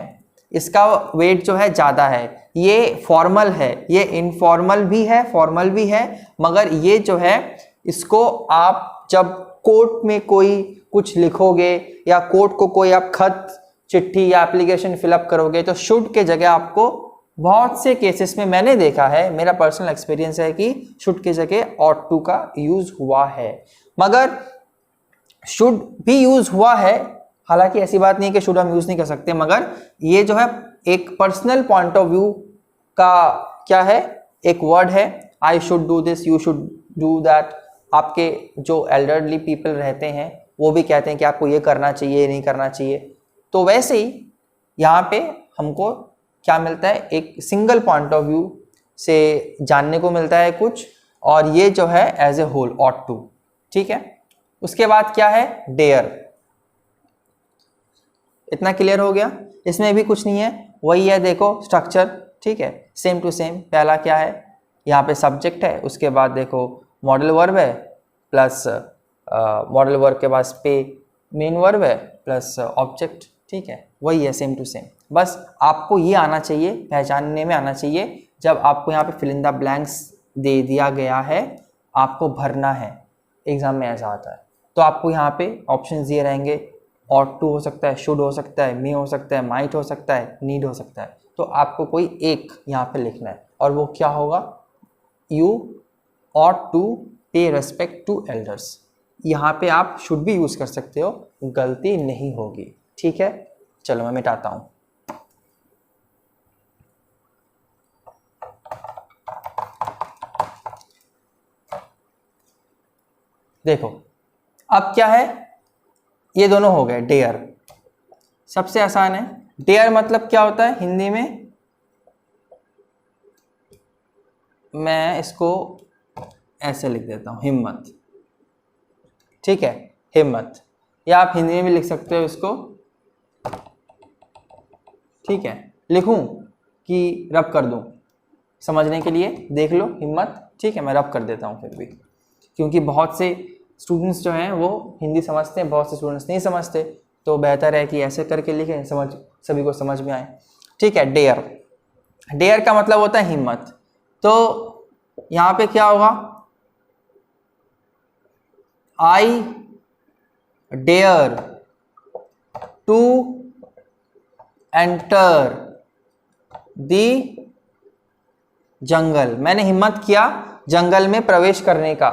इसका वेट जो है ज़्यादा है, ये फॉर्मल है, ये इनफॉर्मल भी है, फॉर्मल भी है, मगर ये जो है इसको आप जब कोर्ट में कोई कुछ लिखोगे या कोर्ट को कोई आप खत, चिट्ठी या एप्लीकेशन फिलअप करोगे तो शुड के जगह आपको बहुत से केसेस में मैंने देखा है, मेरा पर्सनल एक्सपीरियंस है कि शुड की जगह ought to का यूज हुआ है। मगर शुड भी यूज हुआ है, हालांकि ऐसी बात नहीं है कि शुड हम यूज नहीं कर सकते, मगर ये जो है एक पर्सनल पॉइंट ऑफ व्यू का क्या है, एक वर्ड है, I should do this, you should do that. आपके जो एल्डरली पीपल रहते हैं वो भी कहते हैं कि आपको ये करना चाहिए, नहीं करना चाहिए। तो वैसे ही यहाँ पे हमको क्या मिलता है, एक सिंगल पॉइंट ऑफ व्यू से जानने को मिलता है कुछ, और ये जो है as a whole ought to, ठीक है। उसके बाद क्या है, डेयर, इतना क्लियर हो गया, इसमें भी कुछ नहीं है, वही है, देखो स्ट्रक्चर, ठीक है, सेम टू सेम। पहला क्या है, यहाँ पे सब्जेक्ट है, उसके बाद देखो मॉडल वर्ब है प्लस मॉडल वर्ब के बाद पे मेन वर्ब है प्लस ऑब्जेक्ट, ठीक है, वही है सेम टू सेम। बस आपको ये आना चाहिए, पहचानने में आना चाहिए, जब आपको यहाँ पे फिल इन द ब्लैंक्स दे दिया गया है, आपको भरना है, एग्जाम में ऐसा आता है। तो आपको यहाँ पे ऑप्शन दिए रहेंगे, ought to हो सकता है, शुड हो सकता है, मे हो सकता है, माइट हो सकता है, नीड हो सकता है। तो आपको कोई एक यहाँ पे लिखना है, और वो क्या होगा, यू ought to पे रेस्पेक्ट टू एल्डर्स। यहाँ पे आप शुड भी यूज कर सकते हो, गलती नहीं होगी, ठीक है। चलो मैं मिटाता हूँ। देखो अब क्या है, ये दोनों हो गए। डेयर सबसे आसान है। डेयर मतलब क्या होता है हिंदी में, मैं इसको ऐसे लिख देता हूँ, हिम्मत, ठीक है, हिम्मत, या आप हिंदी में भी लिख सकते हो इसको, ठीक है। लिखूं कि रब कर दूं, समझने के लिए देख लो, हिम्मत, ठीक है, मैं रब कर देता हूँ फिर भी, क्योंकि बहुत से स्टूडेंट्स जो हैं वो हिंदी समझते हैं, बहुत से स्टूडेंट्स नहीं समझते, तो बेहतर है कि ऐसे करके लिखें, सभी को समझ में आए, ठीक है। डेयर, डेयर का मतलब होता है हिम्मत। तो यहाँ पे क्या होगा, I dare to enter the jungle, मैंने हिम्मत किया जंगल में प्रवेश करने का,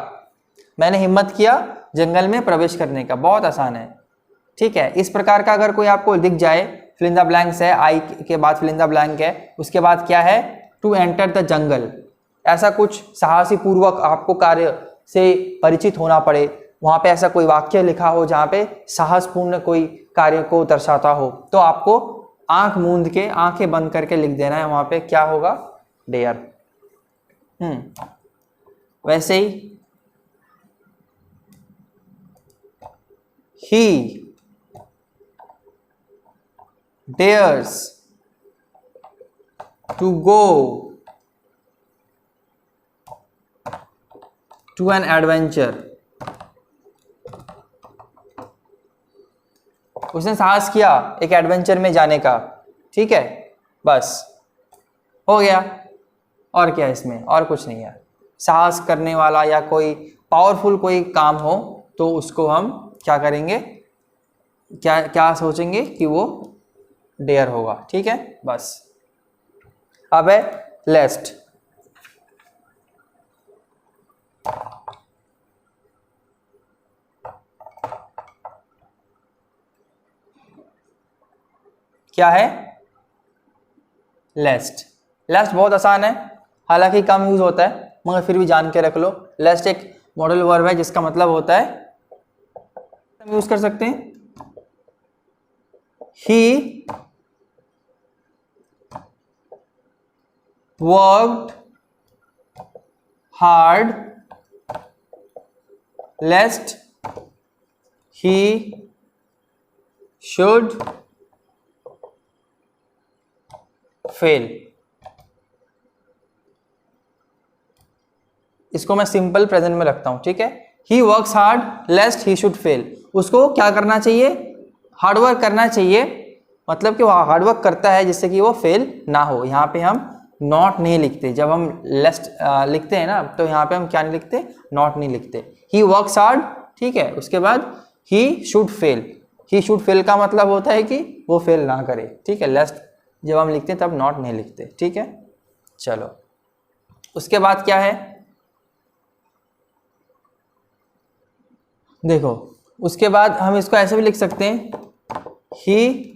मैंने हिम्मत किया जंगल में प्रवेश करने का। बहुत आसान है, ठीक है। इस प्रकार का अगर कोई आपको दिख जाए, फिल इन द ब्लैंक्स है, आई के बाद फिल इन द ब्लैंक है, उसके बाद क्या है, टू एंटर द जंगल, ऐसा कुछ साहसी पूर्वक आपको कार्य से परिचित होना पड़े, वहां पे ऐसा कोई वाक्य लिखा हो जहाँ पे साहसपूर्ण कोई कार्य को दर्शाता हो, तो आपको आंख मूंद के, आंखें बंद करके लिख देना है वहां पे, क्या होगा, डेयर। वैसे ही dares to go to an adventure, उसने साहस किया एक एडवेंचर में जाने का, ठीक है, बस हो गया। और क्या इसमें, और कुछ नहीं है। साहस करने वाला या कोई पावरफुल कोई काम हो तो उसको हम क्या करेंगे, क्या क्या सोचेंगे कि वो डेयर होगा, ठीक है, बस। अब है लेस्ट। क्या है, लेस्ट। लेस्ट बहुत आसान है, हालांकि कम यूज होता है, मगर फिर भी जान के रख लो। लेस्ट एक मॉडल वर्ब है जिसका मतलब होता है, हम यूज कर सकते हैं, he worked hard लेस्ट he should fail. इसको मैं सिंपल प्रेजेंट में रखता हूं, ठीक है। He works hard लेस्ट he should fail, उसको क्या करना चाहिए, हार्डवर्क करना चाहिए, मतलब कि वो हार्डवर्क करता है जिससे कि वो फेल ना हो। यहाँ पे हम नॉट नहीं लिखते, जब हम लेस्ट लिखते हैं ना, तो यहाँ पे हम क्या नहीं लिखते, नॉट नहीं लिखते। ही वर्क्स हार्ड, ठीक है, उसके बाद he should fail. He should fail का मतलब होता है कि वो फेल ना करे, ठीक है। लेस्ट जब हम लिखते हैं तब नॉट नहीं लिखते, ठीक है। चलो उसके बाद क्या है, देखो उसके बाद हम इसको ऐसे भी लिख सकते हैं, ही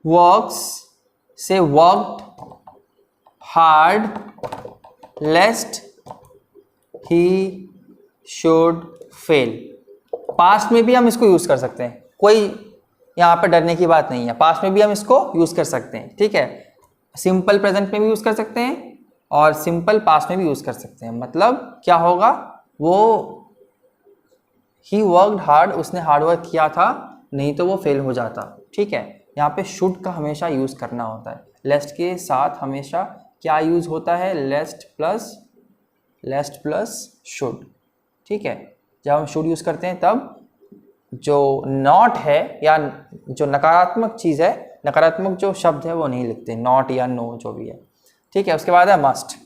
वर्क्स से worked hard लेस्ट he should fail. Past में भी हम इसको यूज कर सकते हैं, कोई यहाँ पे डरने की बात नहीं है, पास्ट में भी हम इसको यूज कर सकते हैं, ठीक है। सिंपल प्रेजेंट में भी यूज कर सकते हैं और सिंपल पास्ट में भी यूज कर सकते हैं। मतलब क्या होगा, वो ही वर्कड हार्ड, उसने हार्डवर्क किया था, नहीं तो वो फेल हो जाता, ठीक है। यहाँ पे शुड का हमेशा यूज करना होता है, लेस्ट के साथ हमेशा क्या यूज होता है, लेस्ट प्लस शुड, ठीक है। जब हम शुड यूज करते हैं तब जो नॉट है या जो नकारात्मक चीज़ है, नकारात्मक जो शब्द है वो नहीं लिखते, नॉट या नो जो भी है, ठीक है। उसके बाद है मस्ट।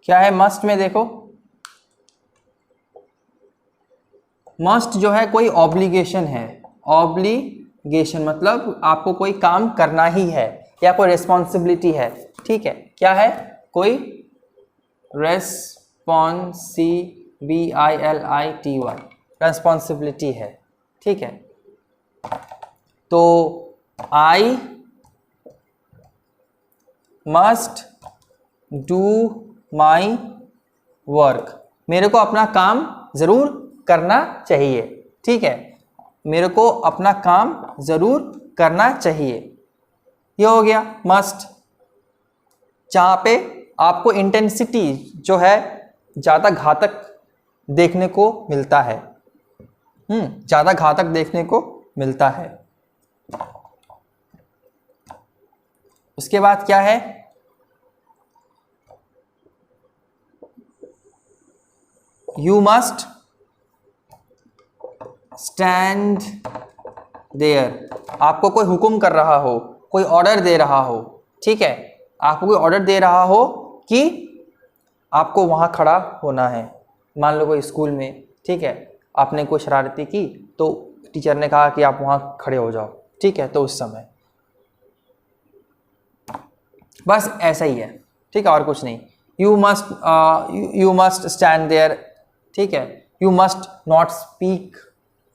क्या है मस्ट में, देखो मस्ट जो है कोई ऑब्लिगेशन है, ऑब्लिगेशन मतलब आपको कोई काम करना ही है या कोई रेस्पॉन्सिबिलिटी है, ठीक है। क्या है, कोई रेस्पॉन्सिबिलिटी है, ठीक है। तो I must do my work, मेरे को अपना काम जरूर करना चाहिए, ठीक है, मेरे को अपना काम जरूर करना चाहिए, ये हो गया मस्ट। जहाँ पे आपको इंटेंसिटी जो है ज़्यादा घातक देखने को मिलता है, ज़्यादा घातक देखने को मिलता है। उसके बाद क्या है, यू मस्ट स्टैंड देयर, आपको कोई हुक्म कर रहा हो, कोई ऑर्डर दे रहा हो, ठीक है, आपको कोई ऑर्डर दे रहा हो कि आपको वहाँ खड़ा होना है। मान लो कोई स्कूल में, ठीक है, आपने कोई शरारती की तो टीचर ने कहा कि आप वहाँ खड़े हो जाओ, ठीक है, तो उस समय बस ऐसा ही है, ठीक है, और कुछ नहीं। यू मस्ट स्टैंड देयर, ठीक है। यू मस्ट नॉट स्पीक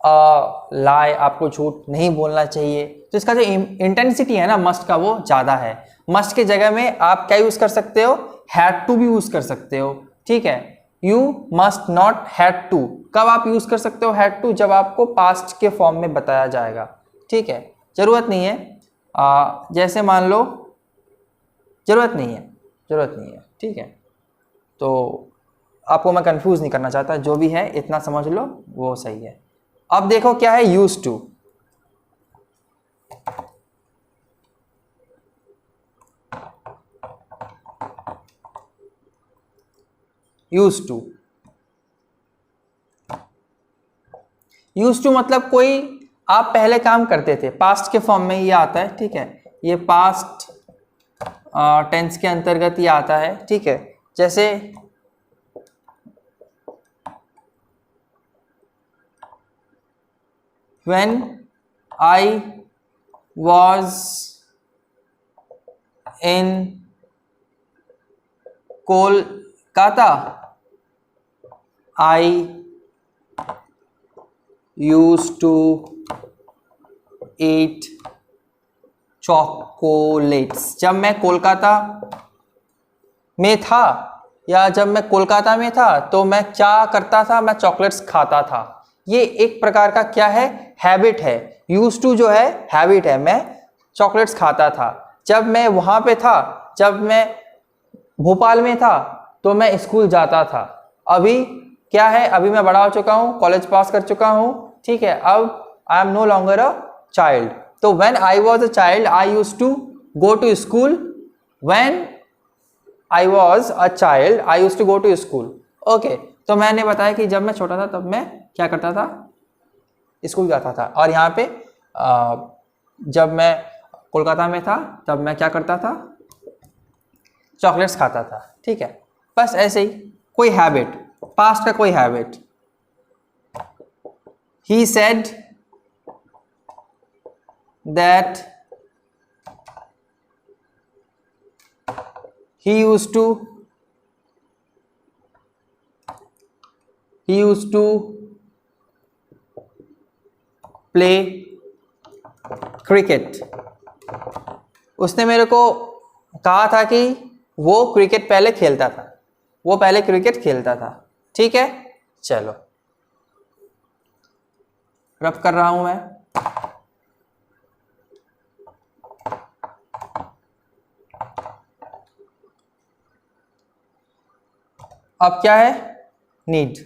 लाई, आपको झूठ नहीं बोलना चाहिए। तो इसका जो इंटेंसिटी है ना मस्ट का, वो ज़्यादा है। मस्ट के जगह में आप क्या यूज़ कर सकते हो, हैड टू भी यूज़ कर सकते हो, ठीक है। You must not had to, कब आप यूज़ कर सकते हो हैड टू, जब आपको पास्ट के फॉर्म में बताया जाएगा, ठीक है। ज़रूरत नहीं है, जैसे मान लो ज़रूरत नहीं है, ठीक है। तो आपको मैं कंफ्यूज नहीं करना चाहता, जो भी है इतना समझ लो वो सही है। अब देखो क्या है यूज टू। यूज टू मतलब कोई आप पहले काम करते थे, पास्ट के फॉर्म में ये आता है, ठीक है। ये पास्ट टेंस के अंतर्गत ये आता है, ठीक है। जैसे when I was in Kolkata, I used to eat chocolates। जब मैं कोलकाता में था या जब मैं कोलकाता में था तो मैं क्या करता था, मैं चॉकलेट्स खाता था। ये एक प्रकार का क्या है, हैबिट है। यूज टू जो है हैबिट है, मैं चॉकलेट्स खाता था। जब मैं वहाँ पे था, जब मैं भोपाल में था तो मैं स्कूल जाता था। अभी क्या है, अभी मैं बड़ा हो चुका हूँ, कॉलेज पास कर चुका हूँ, ठीक है। अब I am no longer a child. तो when I was a child I use to go to school. When I was a child I use to go to school. Okay, तो मैंने बताया कि जब मैं छोटा था तब मैं क्या करता था, स्कूल जाता था। और यहाँ पे जब मैं कोलकाता में था तब मैं क्या करता था, चॉकलेट्स खाता था, ठीक है। बस ऐसे ही कोई हैबिट, पास्ट का कोई habit. He said that he used to play cricket। उसने मेरे को कहा था कि वो क्रिकेट पहले खेलता था, वो पहले क्रिकेट खेलता था, ठीक है। चलो रब कर रहा हूं मैं। अब क्या है, नीड।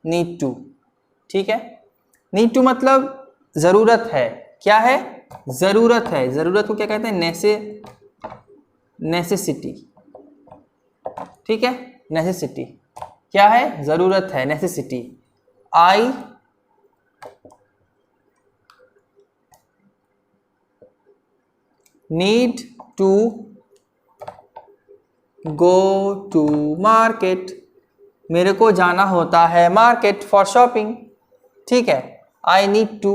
नीड टू, ठीक है। नीड टू मतलब जरूरत है। क्या है, जरूरत है। जरूरत को क्या कहते हैं, नेसेसिटी, ठीक है। नेसेसिटी क्या है, जरूरत है, necessity. I need to go to market, मेरे को जाना होता है मार्केट फॉर शॉपिंग, ठीक है। I need to.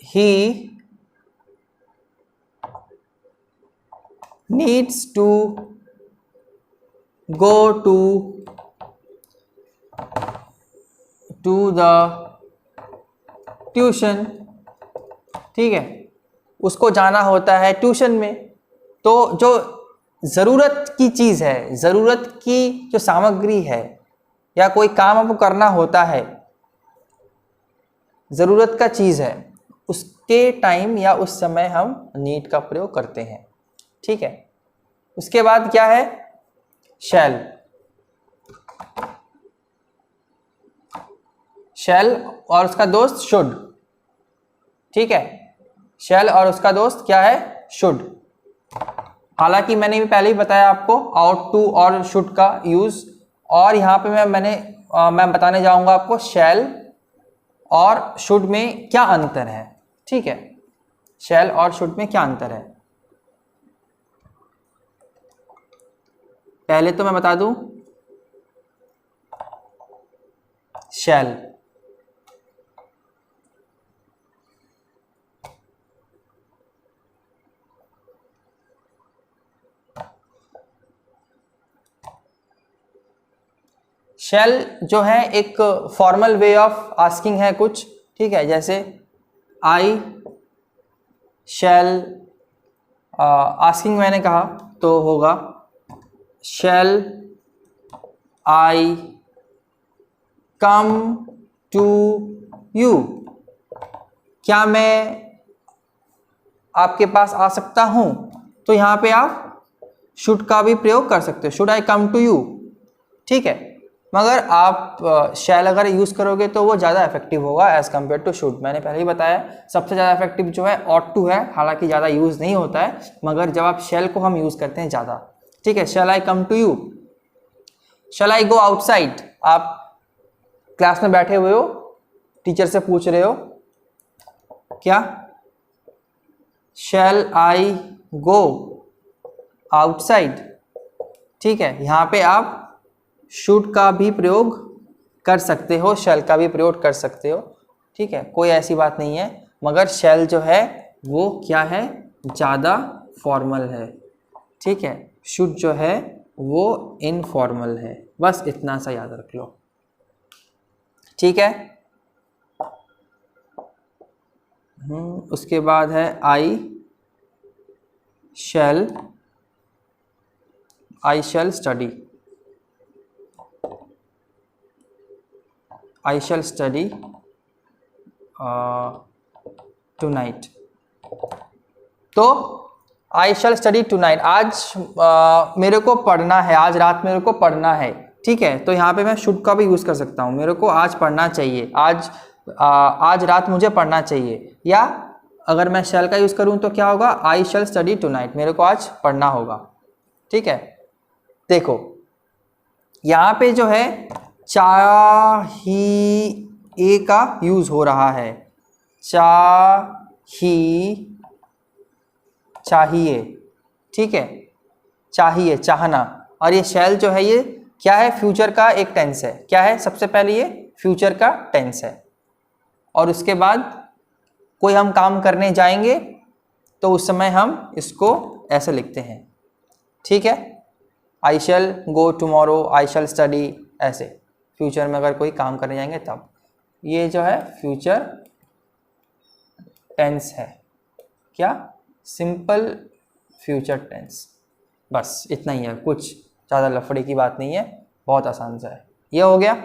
He needs to go to the tuition, ठीक है। उसको जाना होता है ट्यूशन में। तो जो ज़रूरत की चीज़ है, ज़रूरत की जो सामग्री है या कोई काम आपको करना होता है, ज़रूरत का चीज़ है, उसके टाइम या उस समय हम नीड का प्रयोग करते हैं, ठीक है। उसके बाद क्या है, शैल। शैल और उसका दोस्त शुड, ठीक है। शैल और उसका दोस्त क्या है, शुड। हालांकि मैंने भी पहले ही बताया आपको आउट टू और शुड का यूज। और यहाँ पे मैं बताने जाऊंगा आपको शैल और शुड में क्या अंतर है, ठीक है। शैल और शुड में क्या अंतर है, पहले तो मैं बता दूं, shall, शेल जो है एक फॉर्मल वे ऑफ आस्किंग है कुछ, ठीक है, जैसे आई शेल, आस्किंग मैंने कहा तो होगा shall I come to you, क्या मैं आपके पास आ सकता हूं, तो यहां पे आप शुड का भी प्रयोग कर सकते हो, should I come to you, ठीक है। मगर आप शैल अगर यूज़ करोगे तो वो ज़्यादा इफेक्टिव होगा एज़ कम्पेयर टू शुड। मैंने पहले ही बताया सबसे ज़्यादा इफेक्टिव जो है ऑट टू है, हालांकि ज़्यादा यूज़ नहीं होता है, मगर जब आप शैल को हम यूज़ करते हैं ज़्यादा, ठीक है। Shall I come to you, shall I go outside, आप क्लास में बैठे हुए हो, टीचर से पूछ रहे हो क्या, शैल आई गो आउटसाइड, ठीक है। यहाँ पे आप शुड का भी प्रयोग कर सकते हो, शैल का भी प्रयोग कर सकते हो, ठीक है, कोई ऐसी बात नहीं है। मगर शैल जो है वो क्या है, ज़्यादा फॉर्मल है, ठीक है। शुड जो है वो इनफॉर्मल है, बस इतना सा याद रख लो, ठीक है। उसके बाद है I shall study, I shall study tonight, तो I shall study tonight, आज मेरे को पढ़ना है, आज रात मेरे को पढ़ना है, ठीक है। तो यहाँ पे मैं शुड का भी यूज़ कर सकता हूँ, मेरे को आज पढ़ना चाहिए, आज रात मुझे पढ़ना चाहिए। या अगर मैं shall का यूज़ करूँ तो क्या होगा, I shall study tonight, मेरे को आज पढ़ना होगा, ठीक है। देखो यहाँ पे जो है चाहिए का यूज हो रहा है, चाहिए, ठीक है, चाहिए, चाहना। और ये शैल जो है ये क्या है, फ्यूचर का एक टेंस है, क्या है, सबसे पहले ये फ्यूचर का टेंस है, और उसके बाद कोई हम काम करने जाएंगे तो उस समय हम इसको ऐसे लिखते हैं, ठीक है। I shell go tomorrow, I shall study, ऐसे फ्यूचर में अगर कोई काम करने जाएंगे तब। ये जो है फ्यूचर टेंस है, क्या, सिंपल फ्यूचर टेंस, बस इतना ही है, कुछ ज़्यादा लफड़े की बात नहीं है, बहुत आसान सा है। ये हो गया,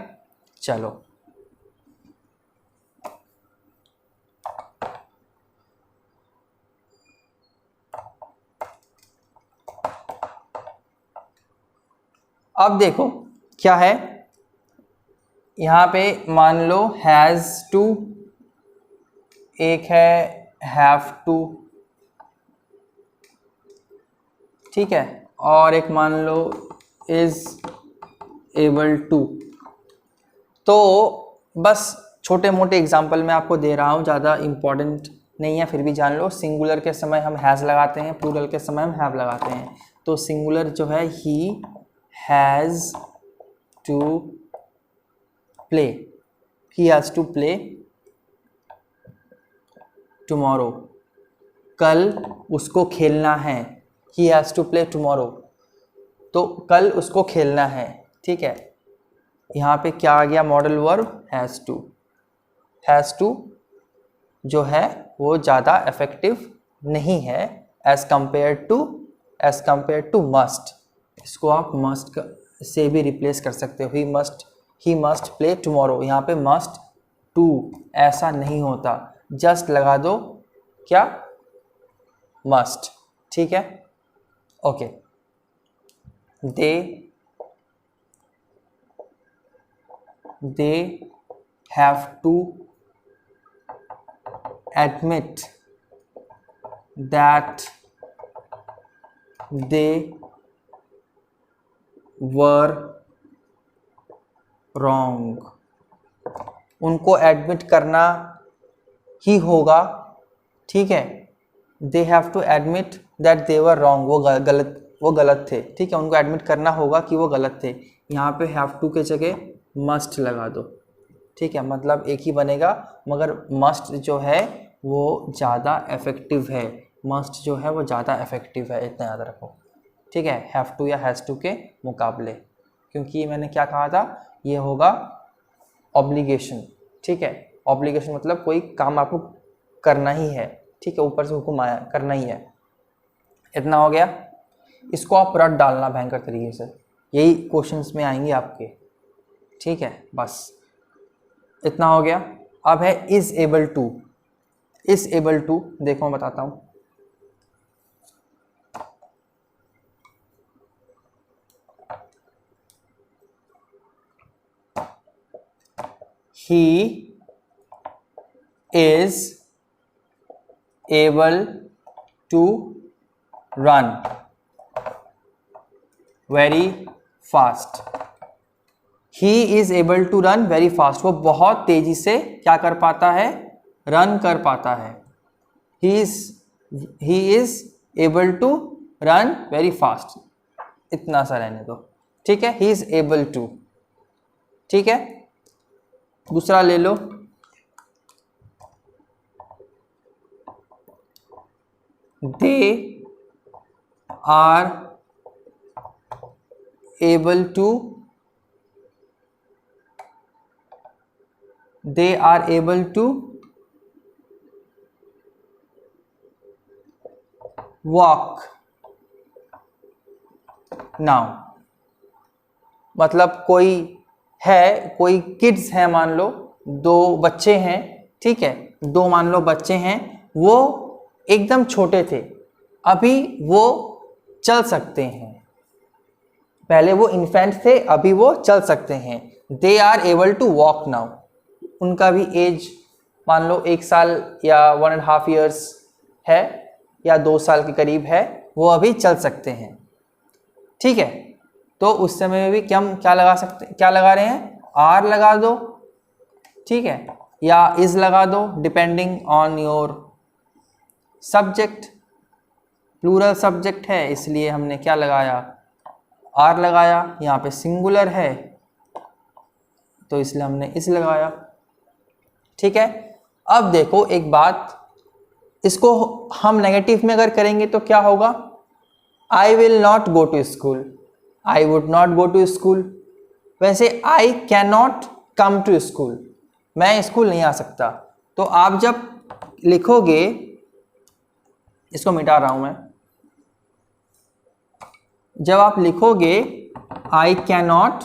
चलो अब देखो क्या है, यहाँ पे मान लो हैज़ टू, एक है हैव टू, ठीक है, और एक मान लो इज एबल टू। तो बस छोटे मोटे एग्जाम्पल मैं आपको दे रहा हूँ, ज़्यादा इम्पॉर्टेंट नहीं है, फिर भी जान लो। सिंगुलर के समय हम हैज़ लगाते हैं, प्लूरल के समय हम हैव लगाते हैं। तो सिंगुलर जो है he has to play, he has to play tomorrow, कल उसको खेलना है, he has to play tomorrow, तो कल उसको खेलना है, ठीक है। यहाँ पे क्या आ गया, modal verb has to. Has to जो है वो ज़्यादा इफेक्टिव नहीं है एज कंपेयर टू मस्ट। इसको आप मस्ट से भी रिप्लेस कर सकते हो, ही मस्ट प्ले टुमारो। यहाँ पे मस्ट टू ऐसा नहीं होता, जस्ट लगा दो क्या, मस्ट, ठीक है, okay. They have to admit that they were wrong, उनको एडमिट करना ही होगा, ठीक है। They have to admit that they were wrong, वो गलत थे, ठीक है, उनको एडमिट करना होगा कि वो गलत थे। यहाँ पे हैव टू के जगह मस्ट लगा दो, ठीक है, मतलब एक ही बनेगा, मगर मस्ट जो है वो ज़्यादा इफेक्टिव है, मस्ट जो है वो ज़्यादा इफेक्टिव है, इतना याद रखो, ठीक है, हैव टू या हैज़ टू के मुकाबले, क्योंकि मैंने क्या कहा था, ये होगा ऑब्लिगेशन, ठीक है, ऑब्लिगेशन मतलब कोई काम आपको करना ही है, ठीक है, ऊपर से हुक्म आया करना ही है। इतना हो गया, इसको आप रट डालना भयंकर तरीके से, यही क्वेश्चंस में आएंगे आपके, ठीक है, बस इतना हो गया। अब है is able to, is able to देखो मैं बताता हूँ, he is able to run very fast, he is able to run very fast, वो बहुत तेजी से क्या कर पाता है, रन कर पाता है, he is able to run very fast, इतना सा रहने दो, ठीक है, he is able to, ठीक है। दूसरा ले लो, they are able to walk now, मतलब कोई है, कोई किड्स है, मान लो 2 बच्चे हैं, ठीक है, 2 मान लो बच्चे हैं, वो एकदम छोटे थे, अभी वो चल सकते हैं, पहले वो इन्फेंट थे, अभी वो चल सकते हैं, they are able to walk now, उनका भी एज मान लो 1 साल या 1.5 ईयर्स है या 2 साल के करीब है, वो अभी चल सकते हैं, ठीक है। तो उस समय में भी क्या लगा सकते, क्या लगा रहे हैं, आर लगा दो, ठीक है, या इज लगा दो, depending on your subject, plural subject है इसलिए हमने क्या लगाया, आर लगाया, यहाँ पे सिंगुलर है तो इसलिए हमने इस लगाया, ठीक है। अब देखो एक बात, इसको हम नेगेटिव में अगर करेंगे तो क्या होगा, I will not go to school, I would not go to school, वैसे I can not come to school, मैं स्कूल नहीं आ सकता, तो आप जब लिखोगे, इसको मिटा रहा हूं मैं, जब आप लिखोगे I can not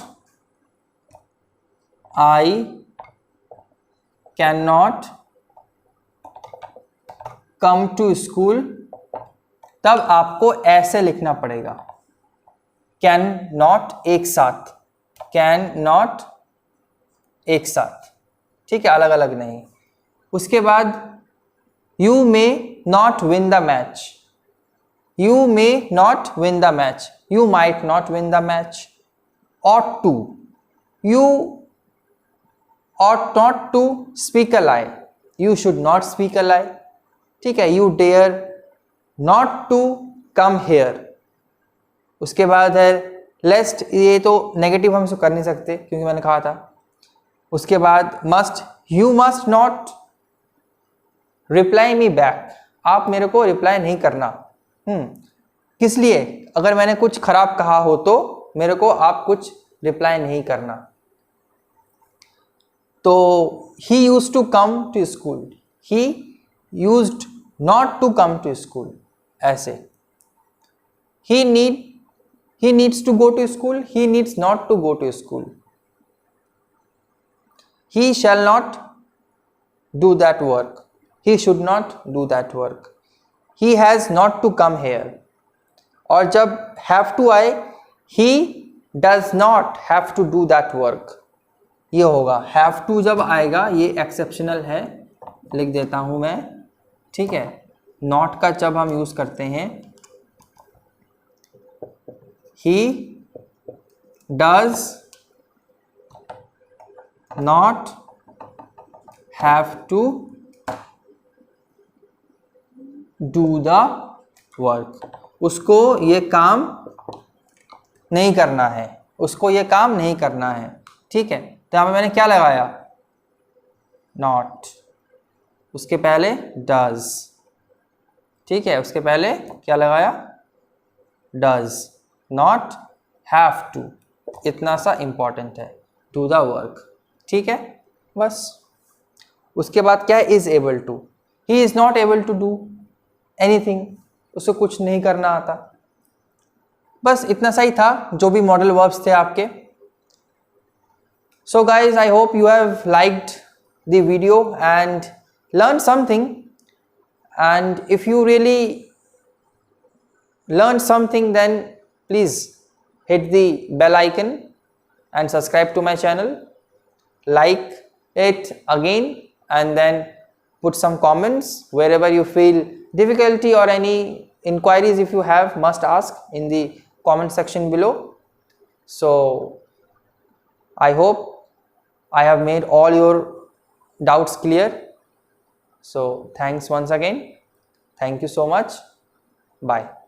come to school, तब आपको ऐसे लिखना पड़ेगा, कैन नॉट एक साथ, कैन नॉट एक साथ, ठीक है, अलग अलग नहीं। उसके बाद you may not win the match, you may not win the match, you might not win the match. ought to, you ought not to speak a lie, you should not speak a lie, ठीक है, you dare not to come here। उसके बाद है लेस्ट, ये तो negative हम इसको कर नहीं सकते क्योंकि मैंने कहा था। उसके बाद must, you must not reply me back, आप मेरे को रिप्लाई नहीं करना। किस लिए, अगर मैंने कुछ खराब कहा हो तो मेरे को आप कुछ रिप्लाई नहीं करना। तो he used to come to school, he used not to come to school, ऐसे। He needs to go to school, he needs not to go to school। he shall not do that work, he should not do that work। he has not to come here। और जब have to आए, he does not have to do that work, ये होगा। have to जब आएगा ये exceptional है, लिख देता हूं मैं, ठीक है। not का जब हम यूज करते हैं, he does not have to do the work, उसको ये काम नहीं करना है, उसको ये काम नहीं करना है, ठीक है। तो यहाँ पे मैंने क्या लगाया, नॉट, उसके पहले डज, ठीक है, उसके पहले क्या लगाया, डज, नॉट, हैव टू, इतना सा इंपॉर्टेंट है, डू द वर्क, ठीक है, बस। उसके बाद क्या है, is able to, he is not able to do anything, उसे कुछ नहीं करना आता, बस इतना सा ही था जो भी मॉडल वर्ब्स थे आपके। So guys, I hope you have liked the video and learn something, and if you really learn something, then please hit the bell icon and subscribe to my channel, like it again, and then put some comments wherever you feel difficulty or any inquiries if you have, must ask in the comment section below. So I hope I have made all your doubts clear. So thanks once again. Thank you so much. Bye.